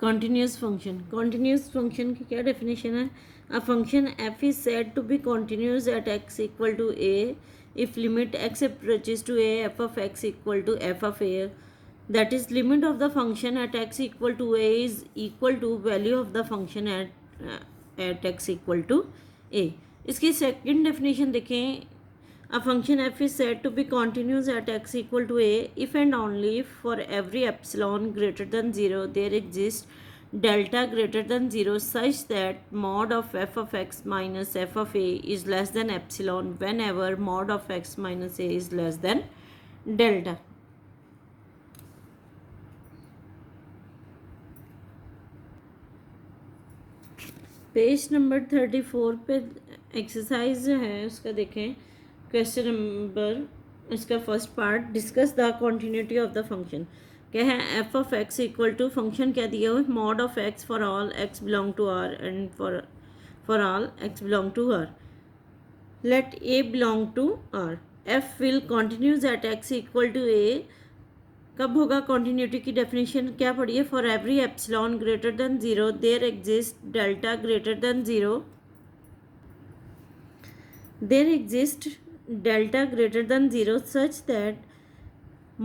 Continuous function की क्या definition है? A function f is said to be continuous at x equal to a if limit x approaches to a f of x equal to f of a, that is limit of the function at x equal to a is equal to value of the function at x equal to a. इसकी second definition देखें. A function f is said to be continuous at x equal to a if and only if for every epsilon greater than 0 there exists delta greater than 0 such that mod of x minus f of a is less than epsilon whenever mod of x minus a is less than delta. Page number 34 पे exercise है उसका देखें. Question number इसका first part, discuss the continuity of the function. क्या है? F of X equal to function क्या दिया हुआ है? Mod of X for all X belong to R and for all X belong to R. Let a belong to R. F will continues at x equal to a. कब होगा? Continuity की definition क्या पड़ी है? For every epsilon greater than 0 there exist delta greater than 0. There exist delta greater than 0 such that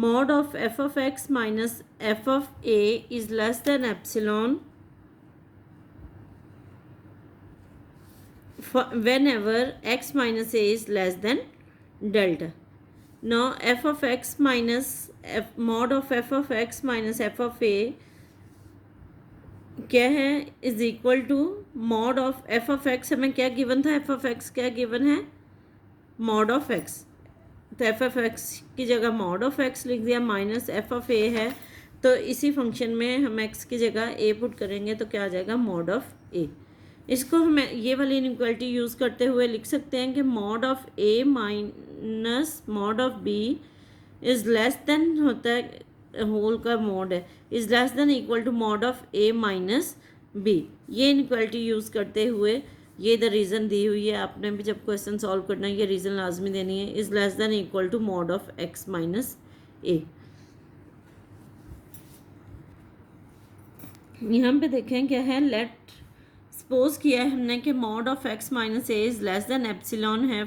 mod of x minus f of a is less than epsilon whenever x minus a is less than delta. Now f of x minus mod of x minus f of a क्या है? Is equal to mod of f of x. हमें क्या given था? f of x क्या given है? Mod of x. तो F of x की जगह मॉड ऑफ एक्स लिख दिया, माइनस एफ ऑफ ए है. तो इसी फंक्शन में हम एक्स की जगह ए पुट करेंगे तो क्या आ जाएगा? मॉड ऑफ ए. इसको हम ये वाली इनइक्वालिटी यूज़ करते हुए लिख सकते हैं कि mod of a minus mod of b is less than होता है होल का मॉड है, is less than equal to mod of a minus b. ये इनइक्वालिटी यूज़ करते हुए ये इधर रीज़न दी हुई है. आपने भी जब क्वेश्चन सॉल्व करना है ये रीज़न लाजमी देनी है. Is less than equal to mod of x minus a. यहाँ पे देखें क्या है. लेट सपोज किया है हमने कि mod of x minus a is less than epsilon है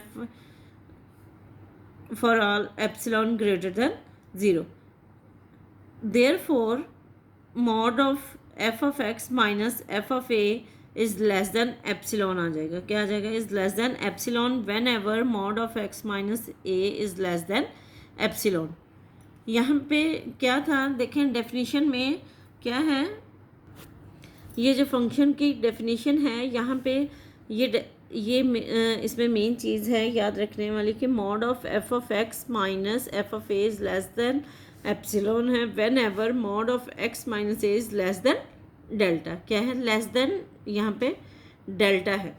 for all epsilon greater than 0. Therefore mod of f of x minus f of a is less than epsilon आ जाएगा. क्या आ जाएगा? Is less than epsilon whenever mod of x minus a is less than epsilon. यहाँ पे क्या था देखें डेफिनेशन में क्या है. ये जो फंक्शन की डेफिनेशन है यहाँ पे ये इसमें मेन चीज़ है याद रखने वाली कि mod of x minus f of a is less than epsilon है whenever mod of x minus a is less than delta. क्या है? लेस देन यहाँ पे डेल्टा है.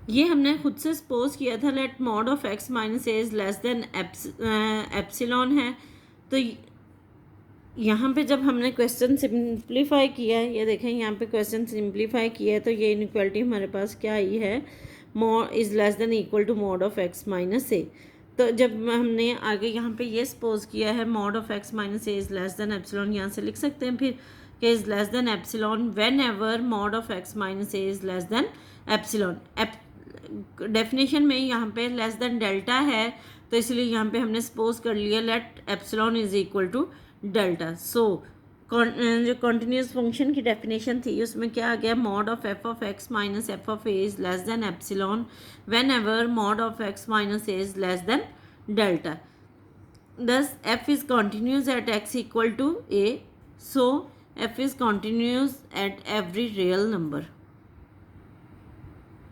ये हमने खुद से सपोज किया था. Let mod of x minus a is less than epsilon है. तो यहाँ पे जब हमने क्वेश्चन सिंप्लीफाई किया है, ये देखें यहाँ पे क्वेश्चन सिंप्लीफाई किया है तो ये इनइक्वालिटी हमारे पास क्या आई है? Mod is less than equal to mod of x minus a. तो जब हमने आगे यहाँ पे ये सपोज किया है mod of x minus a is less than epsilon, यहाँ से लिख सकते हैं फिर कि is less than epsilon whenever mod of x minus a is less than epsilon. Definition में यहाँ पे लेस देन डेल्टा है तो इसलिए यहाँ पे हमने सपोज कर लिया let epsilon is equal to delta. So जो कॉन्टिन्यूस फंक्शन की डेफिनेशन थी उसमें क्या आ गया? Mod of x minus f of a is less than epsilon whenever mod of x minus a is less than delta. Thus f is continuous at x equal to a. So f is continuous at every real number.